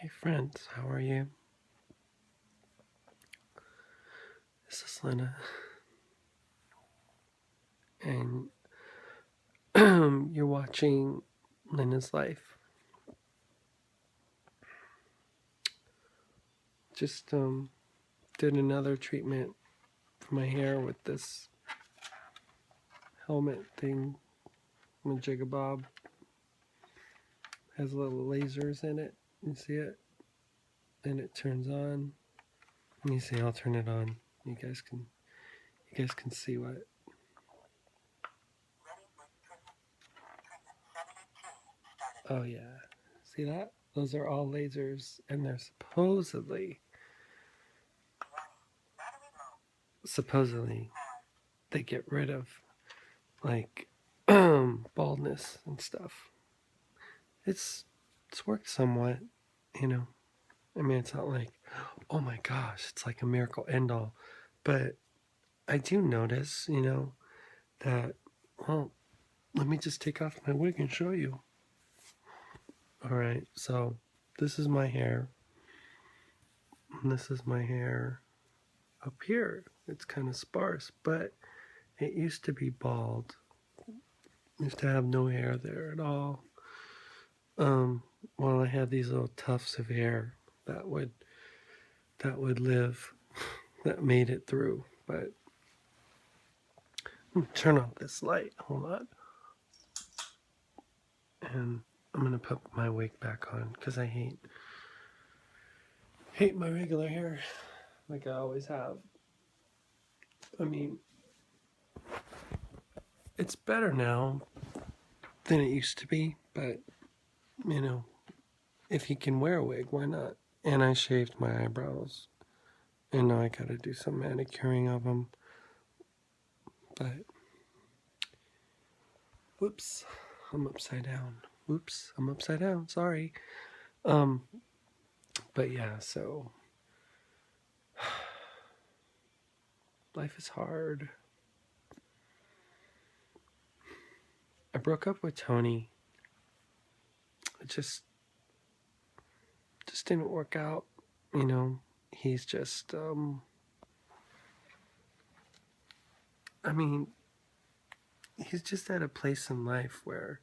friends, how are you? This is Lynna, and you're watching Lynna's life. Just did another treatment for my hair with this helmet thing. My Jigabob has little lasers in it. You see it? And it turns on. Let me see. I'll turn it on. You guys can see what. Oh yeah, see that? Those are all lasers, and they're supposedly they get rid of like baldness and stuff. It's worked somewhat, you know. I mean, it's not like, oh my gosh, it's like a miracle end all, but I do notice, that, well, let me just take off my wig and show you. All right, so this is my hair, and this is my hair up here. It's kind of sparse, but it used to be bald. I used to have no hair there at all. Well, I had these little tufts of hair that would live, that made it through. But I'm gonna turn off this light. Hold on, and I'm gonna put my wig back on because I hate my regular hair, like I always have. I mean, it's better now than it used to be, but if you can wear a wig, why not? And I shaved my eyebrows, and now I gotta do some manicuring of them. But whoops, I'm upside down. Whoops, I'm upside down. Sorry. But yeah, so life is hard. I broke up with Tony. It just didn't work out. He's just I mean, he's just at a place in life where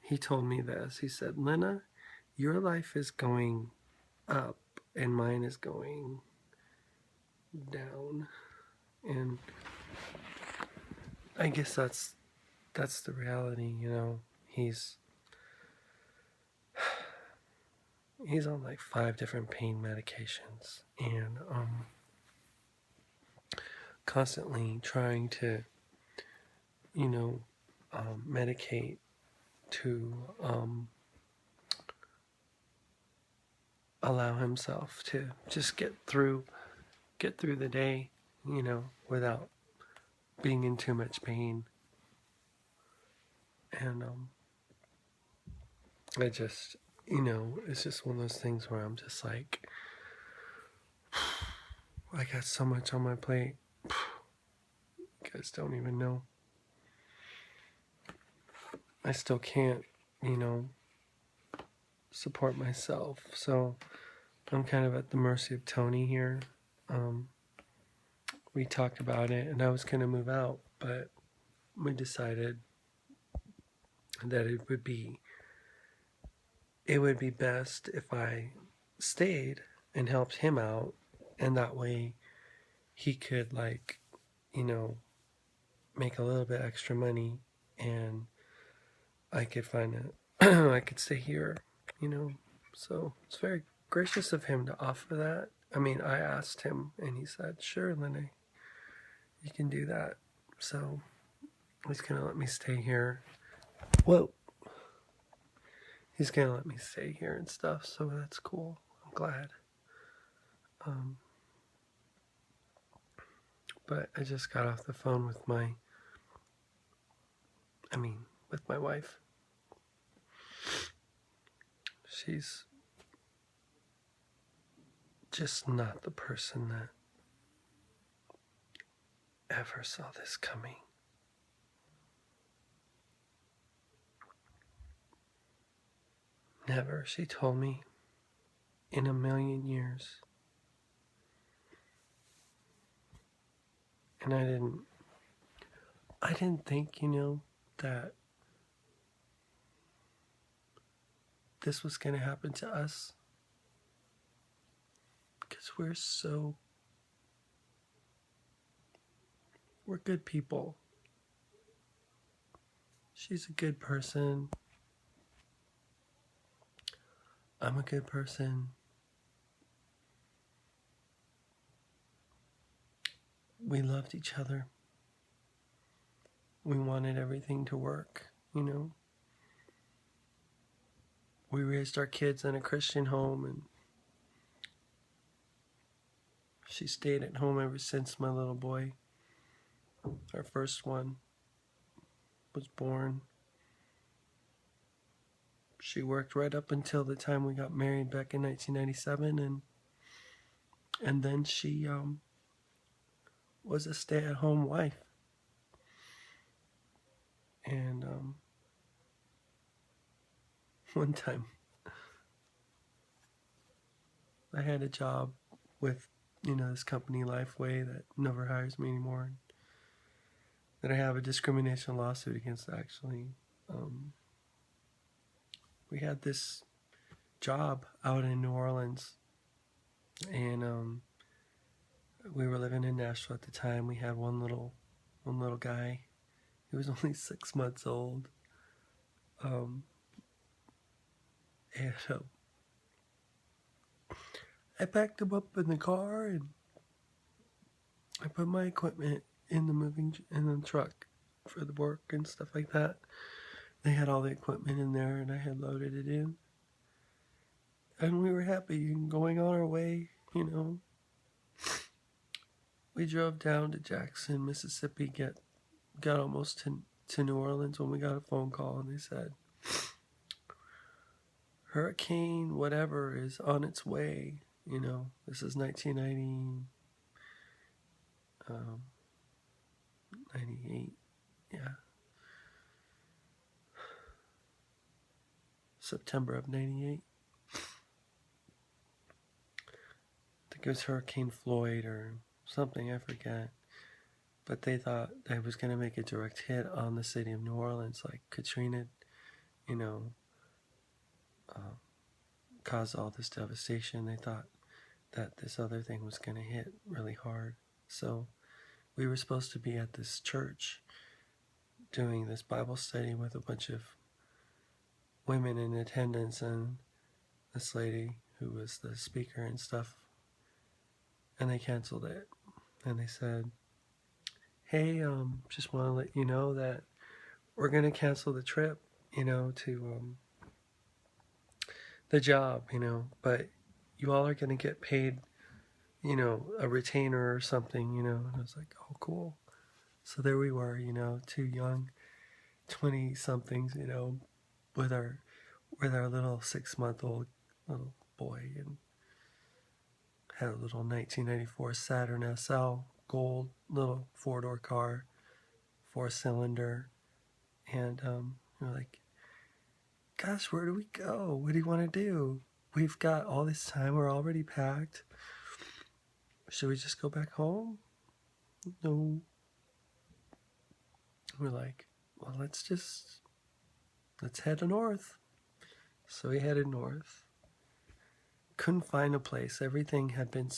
he told me this. He said, Lynna, your life is going up and mine is going down. And I guess that's the reality, He's on like 5 different pain medications, and constantly trying to medicate to allow himself to just get through the day, without being in too much pain. And I just, it's just one of those things where I'm just like, I got so much on my plate. You guys don't even know. I still can't, support myself. So I'm kind of at the mercy of Tony here. We talked about it, and I was going to move out, but we decided that it would be best if I stayed and helped him out, and that way he could make a little bit extra money, and I could I could stay here, So it's very gracious of him to offer that. I mean, I asked him, and he said, sure, Lynna, you can do that. So he's going to let me stay here. Whoa. He's going to let me stay here and stuff, so that's cool. I'm glad. But I just got off the phone with my wife. She's just not the person that ever saw this coming. Never, she told me. in a million years. And I didn't think, that this was going to happen to us. Because we're good people. She's a good person. I'm a good person. We loved each other. We wanted everything to work, We raised our kids in a Christian home, and she stayed at home ever since my little boy, our first one, was born. She worked right up until the time we got married back in 1997, and then she was a stay-at-home wife. And one time I had a job with, this company Lifeway that never hires me anymore, that I have a discrimination lawsuit against, actually. We had this job out in New Orleans, and we were living in Nashville at the time. We had one little guy. He was only 6 months old. And I packed him up in the car, and I put my equipment in the truck for the work and stuff like that. They had all the equipment in there, and I had loaded it in. And we were happy and going on our way, We drove down to Jackson, Mississippi, got almost to New Orleans when we got a phone call, and they said, Hurricane whatever is on its way. This is 1990, 98, yeah. September of 98. I think it was Hurricane Floyd or something, I forget. But they thought that it was going to make a direct hit on the city of New Orleans, like Katrina, caused all this devastation. They thought that this other thing was going to hit really hard. So we were supposed to be at this church doing this Bible study with a bunch of women in attendance and this lady who was the speaker and stuff. And they canceled it. And they said, hey, just want to let you know that we're going to cancel the trip, to the job, but you all are going to get paid, a retainer or something, And I was like, oh, cool. So there we were, two young 20-somethings, with our little 6-month-old little boy, and had a little 1994 Saturn SL gold little 4-door car, 4-cylinder, and we're like, gosh, where do we go? What do you want to do? We've got all this time. We're already packed. Should we just go back home? No. We're like, well, let's head north. So we headed north. Couldn't find a place. Everything had been,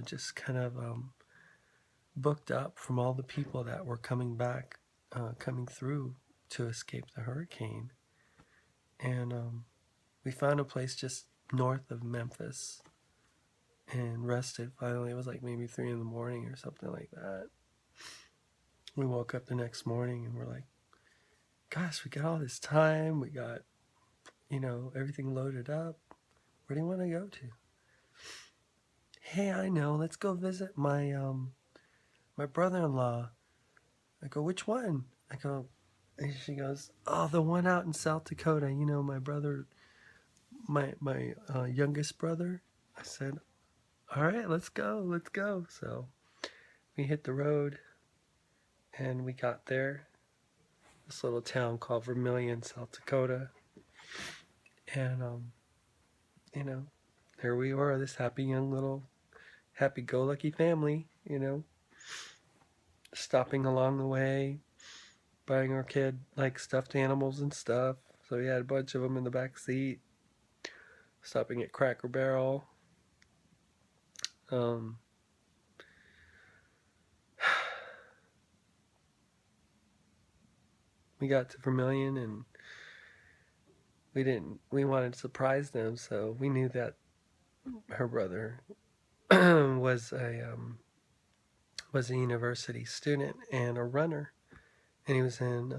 just kind of booked up from all the people that were coming through to escape the hurricane. And we found a place just north of Memphis and rested. Finally, it was like maybe 3 a.m. or something like that. We woke up the next morning and we're like, gosh, we got all this time. We got, everything loaded up. Where do you want to go to? Hey, I know. Let's go visit my brother-in-law. I go, which one? I go, and she goes, oh, the one out in South Dakota. My brother, my youngest brother. I said, all right, let's go. So we hit the road, and we got there. This little town called Vermillion, South Dakota. And, here we are, this happy young little happy-go-lucky family, stopping along the way, buying our kid like stuffed animals and stuff. So we had a bunch of them in the back seat, stopping at Cracker Barrel. Um, we got to Vermilion and we wanted to surprise them, so we knew that her brother was a university student and a runner, and he was in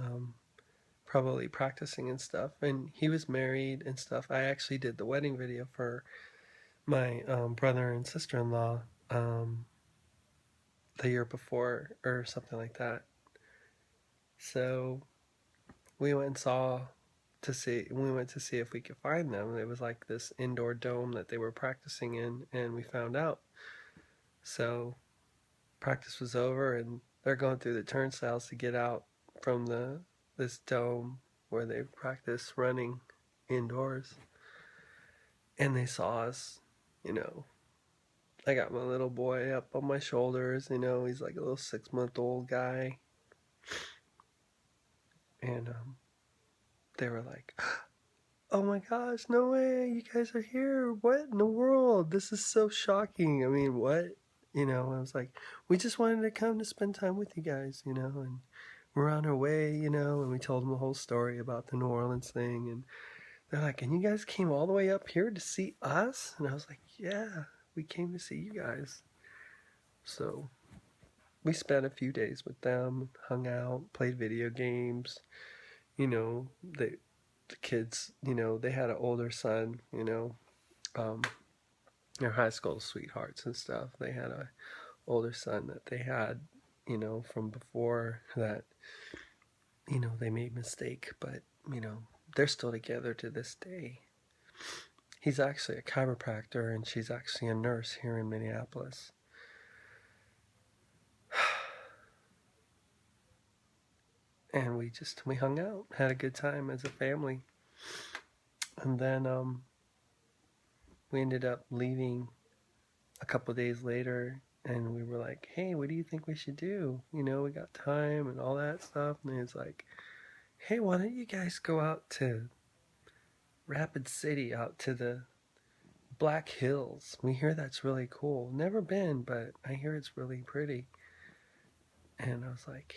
probably practicing and stuff, and he was married and stuff. I actually did the wedding video for my brother and sister-in-law the year before or something like that. So we went to see if we could find them. It was like this indoor dome that they were practicing in, and we found out. So practice was over, and they're going through the turnstiles to get out from this dome where they practice running indoors. And they saw us, you know. I got my little boy up on my shoulders, he's like a little 6-month-old guy. And they were like, oh my gosh, no way, you guys are here. What in the world? This is so shocking. I mean, what? I was like, we just wanted to come to spend time with you guys, and we're on our way, and we told them the whole story about the New Orleans thing. And they're like, and you guys came all the way up here to see us? And I was like, yeah, we came to see you guys. So we spent a few days with them, hung out, played video games. The kids, they had an older son, um, they're high school sweethearts and stuff. They had a older son that they had, from before that, they made mistake, but, they're still together to this day. He's actually a chiropractor and she's actually a nurse here in Minneapolis. And we hung out, had a good time as a family. And then we ended up leaving a couple of days later, and we were like, hey, what do you think we should do? We got time and all that stuff. And he's like, hey, why don't you guys go out to Rapid City, out to the Black Hills? We hear that's really cool. Never been, but I hear it's really pretty. And I was like,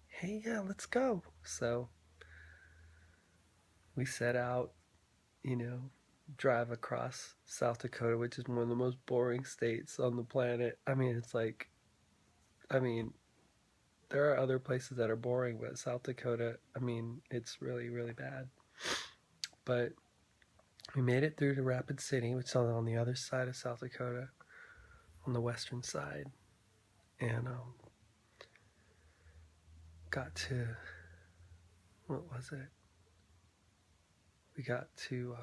hey, yeah, let's go. So we set out, drive across South Dakota, which is one of the most boring states on the planet. I mean, there are other places that are boring, but South Dakota, it's really, really bad. But we made it through to Rapid City, which is on the other side of South Dakota, on the western side. And got to, what was it? We got to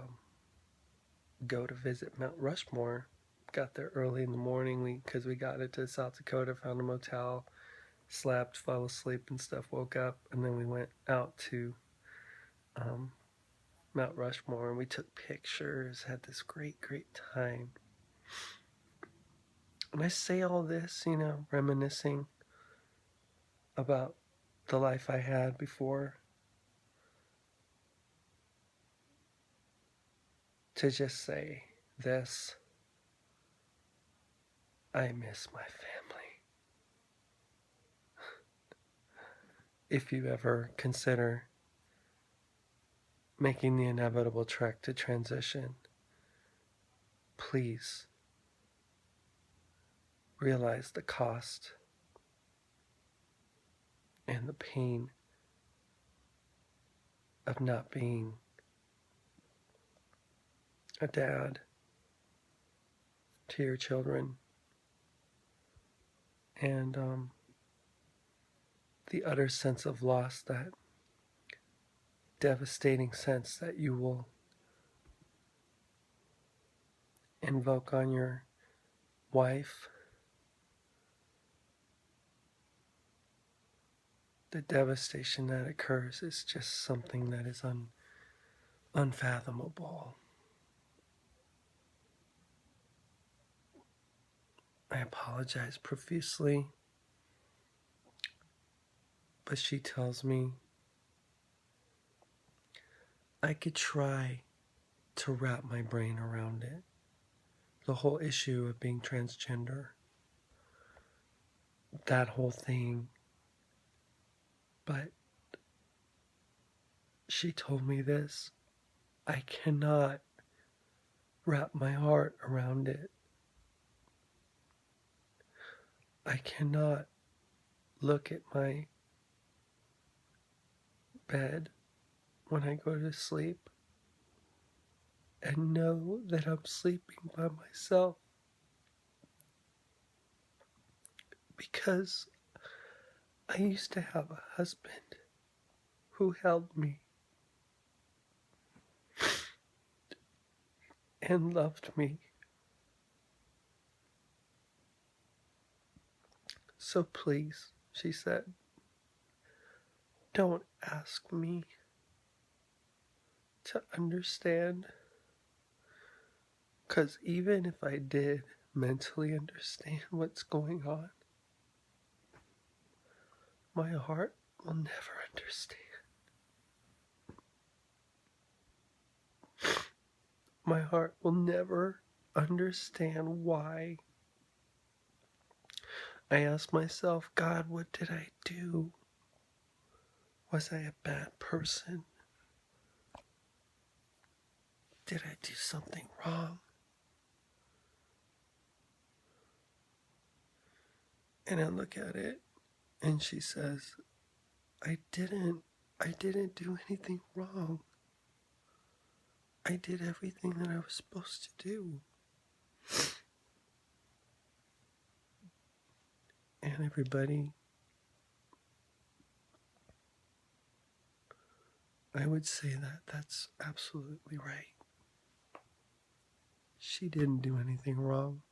go to visit Mount Rushmore. Got there early in the morning because we got into South Dakota, found a motel, slept, fell asleep and stuff, woke up, and then we went out to Mount Rushmore and we took pictures, had this great, great time. And I say all this, reminiscing about the life I had before, to just say this: I miss my family. If you ever consider making the inevitable trek to transition, please realize the cost and the pain of not being a dad to your children, and the utter sense of loss, that devastating sense that you will invoke on your wife, the devastation that occurs is just something that is unfathomable. I apologize profusely, but she tells me I could try to wrap my brain around it. The whole issue of being transgender, that whole thing. But she told me this: I cannot wrap my heart around it. I cannot look at my bed when I go to sleep and know that I'm sleeping by myself, because I used to have a husband who held me and loved me. So please, she said, don't ask me to understand, because even if I did mentally understand what's going on, my heart will never understand. My heart will never understand why. I ask myself, God, what did I do? Was I a bad person? Did I do something wrong? And I look at it and she says, I didn't do anything wrong. I did everything that I was supposed to do. And everybody, I would say that that's absolutely right. She didn't do anything wrong.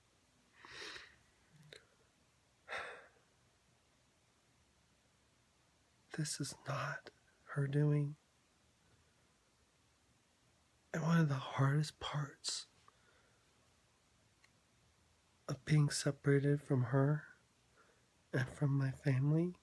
This is not her doing. And one of the hardest parts of being separated from her and from my family